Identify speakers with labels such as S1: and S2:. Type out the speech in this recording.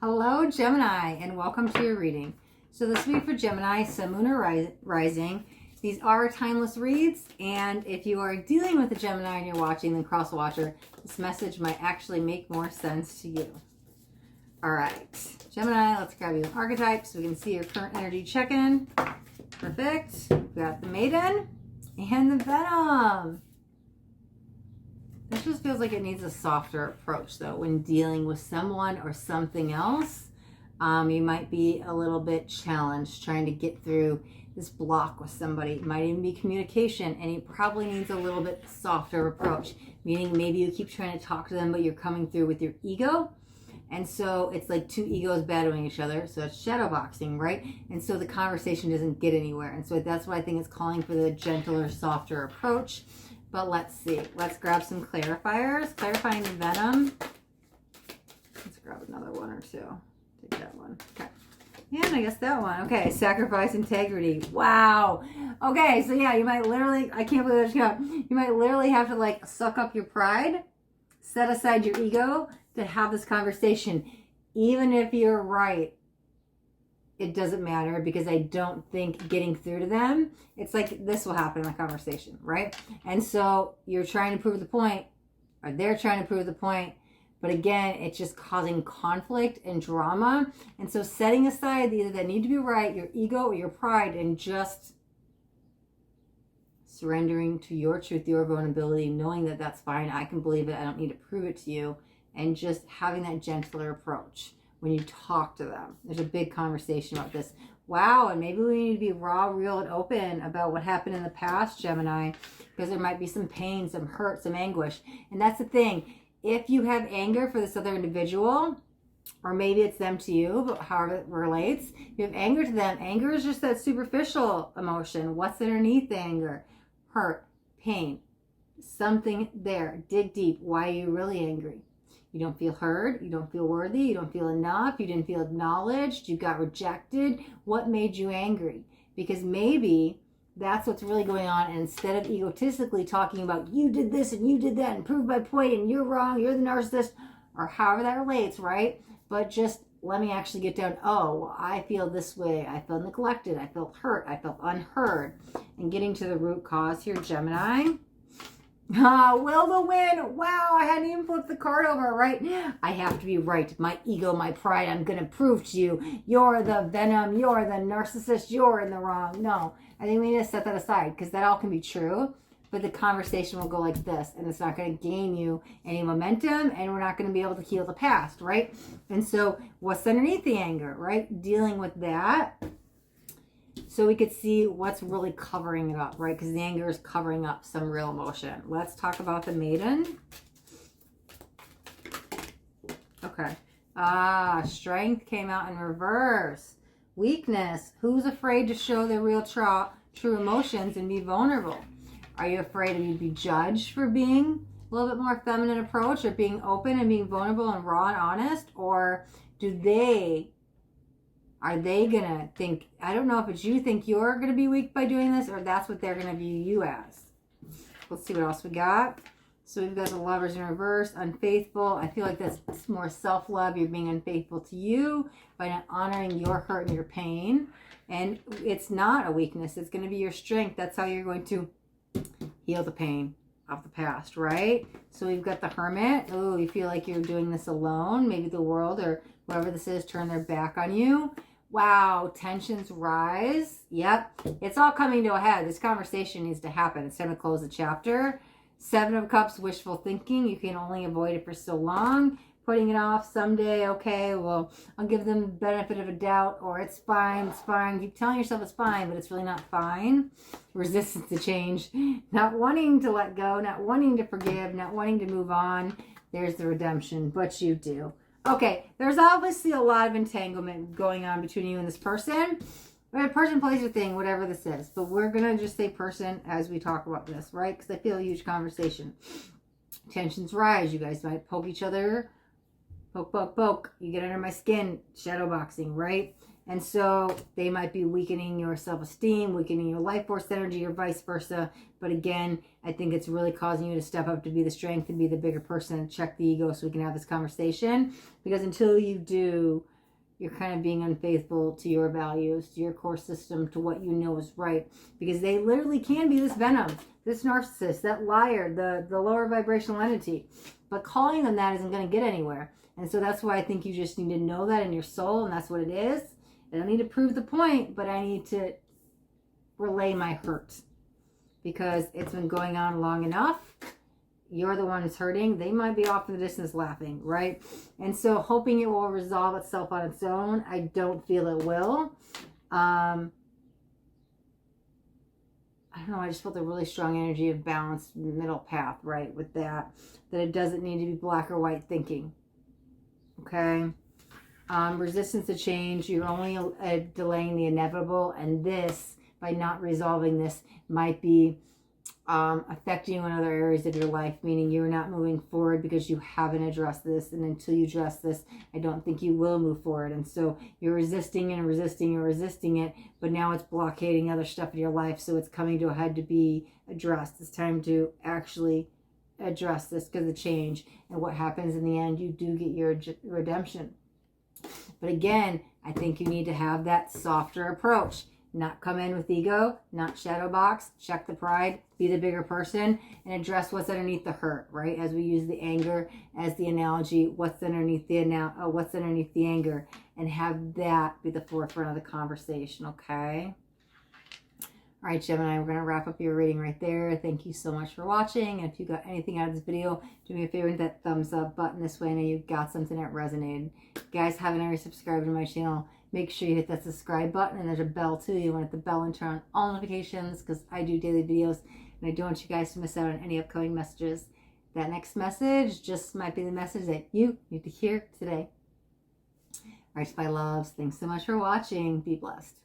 S1: Hello, Gemini, and welcome to your reading. So this week for Gemini, Sun, Moon, or Rising, these are timeless reads, and if you are dealing with a Gemini and you're watching, then cross watcher, this message might actually make more sense to you. All right, Gemini, let's grab you an archetype so we can see your current energy check-in. Perfect. We've got the Maiden and the Venom. This just feels like it needs a softer approach, though, when dealing with someone or something else. You might be a little bit challenged trying to get through this block with somebody. It might even be communication, and it probably needs a little bit softer approach, meaning maybe you keep trying to talk to them, but you're coming through with your ego. And so it's like two egos battling each other. So it's shadow boxing, right? And so the conversation doesn't get anywhere. And so that's why I think it's calling for the gentler, softer approach. But let's see. Let's grab some clarifiers. Clarifying the Venom. Let's grab another one or two. Take that one. Okay. And I guess that one. Okay. Sacrifice integrity. Wow. Okay. So yeah, you might literally, I can't believe that just came out. You might literally have to like suck up your pride, set aside your ego to have this conversation. Even if you're right, it doesn't matter, because I don't think getting through to them, it's like this will happen in the conversation, right? And so you're trying to prove the point, or they're trying to prove the point, but again, it's just causing conflict and drama. And so setting aside either that need to be right, your ego or your pride, and just surrendering to your truth, your vulnerability, knowing that that's fine, I can believe it, I don't need to prove it to you, and just having that gentler approach when you talk to them. There's a big conversation about this. Wow, and maybe we need to be raw, real, and open about what happened in the past, Gemini, because there might be some pain, some hurt, some anguish. And that's the thing. If you have anger for this other individual, or maybe it's them to you, but however it relates, you have anger to them. Anger is just that superficial emotion. What's underneath the anger? Hurt, pain, something there. Dig deep. Why are you really angry? You don't feel heard, you don't feel worthy, you don't feel enough, you didn't feel acknowledged, you got rejected. What made you angry? Because maybe that's what's really going on. And instead of egotistically talking about you did this and you did that and prove my point and you're wrong, you're the narcissist, or however that relates, right? But just let me actually get down, oh, I feel this way, I feel neglected, I felt hurt, I felt unheard. And getting to the root cause here, Gemini. Will the win? Wow, I hadn't even flipped the card over, right? I have to be right. My ego, my pride, I'm going to prove to you, you're the Venom, you're the narcissist, you're in the wrong. No, I think we need to set that aside, because that all can be true, but the conversation will go like this, and it's not going to gain you any momentum, and we're not going to be able to heal the past, right? And so what's underneath the anger, right? Dealing with that, so we could see what's really covering it up, right? Because the anger is covering up some real emotion. Let's talk about the Maiden. Okay. Strength came out in reverse. Weakness. Who's afraid to show their real true emotions and be vulnerable? Are you afraid to be judged for being a little bit more feminine approach, or being open and being vulnerable and raw and honest? Or are they going to think, I don't know if it's you think you're going to be weak by doing this, or that's what they're going to view you as. Let's see what else we got. So we've got the Lovers in reverse, unfaithful. I feel like that's more self-love. You're being unfaithful to you by not honoring your hurt and your pain. And it's not a weakness. It's going to be your strength. That's how you're going to heal the pain of the past, right? So we've got the Hermit. Oh, you feel like you're doing this alone. Maybe the world or whoever this is turned their back on you. Wow, tensions rise. Yep, it's all coming to a head. This conversation needs to happen. It's time to close the chapter. Seven of Cups, wishful thinking. You can only avoid it for so long. Putting it off someday, okay, well, I'll give them the benefit of a doubt, or it's fine, it's fine. Keep telling yourself it's fine, but it's really not fine. Resistance to change. Not wanting to let go, not wanting to forgive, not wanting to move on. There's the redemption, but you do. Okay, there's obviously a lot of entanglement going on between you and this person. Or a person, place, or thing, whatever this is. But we're going to just say person as we talk about this, right? Because I feel a huge conversation. Tensions rise. You guys might poke each other. Poke, poke, poke. You get under my skin. Shadow boxing, right? And so they might be weakening your self-esteem, weakening your life force energy, or vice versa. But again, I think it's really causing you to step up to be the strength and be the bigger person and check the ego so we can have this conversation. Because until you do, you're kind of being unfaithful to your values, to your core system, to what you know is right. Because they literally can be this venom, this narcissist, that liar, the lower vibrational entity. But calling them that isn't going to get anywhere. And so that's why I think you just need to know that in your soul, and that's what it is. I don't need to prove the point, but I need to relay my hurt. Because it's been going on long enough. You're the one who's hurting. They might be off in the distance laughing, right? And so hoping it will resolve itself on its own, I don't feel it will. I don't know, I just felt a really strong energy of balanced middle path, right, with that. That it doesn't need to be black or white thinking. Okay? Resistance to change, you're only delaying the inevitable, and this, by not resolving this, might be affecting you in other areas of your life, meaning you're not moving forward because you haven't addressed this, and until you address this, I don't think you will move forward. And so you're resisting and resisting and resisting it, but now it's blockading other stuff in your life, so it's coming to a head to be addressed. It's time to actually address this because of change, and what happens in the end, you do get your redemption. But again, I think you need to have that softer approach. Not come in with ego, not shadow box, check the pride, be the bigger person, and address what's underneath the hurt, right? As we use the anger as the analogy, what's underneath the anger, and have that be the forefront of the conversation, okay? All right, Gemini, we're going to wrap up your reading right there. Thank you so much for watching. And if you got anything out of this video, do me a favor and hit that thumbs up button. This way I know you got something that resonated. If you guys haven't already subscribed to my channel, make sure you hit that subscribe button, and there's a bell too. You want to hit the bell and turn on all notifications because I do daily videos, and I don't want you guys to miss out on any upcoming messages. That next message just might be the message that you need to hear today. All right, my loves, thanks so much for watching. Be blessed.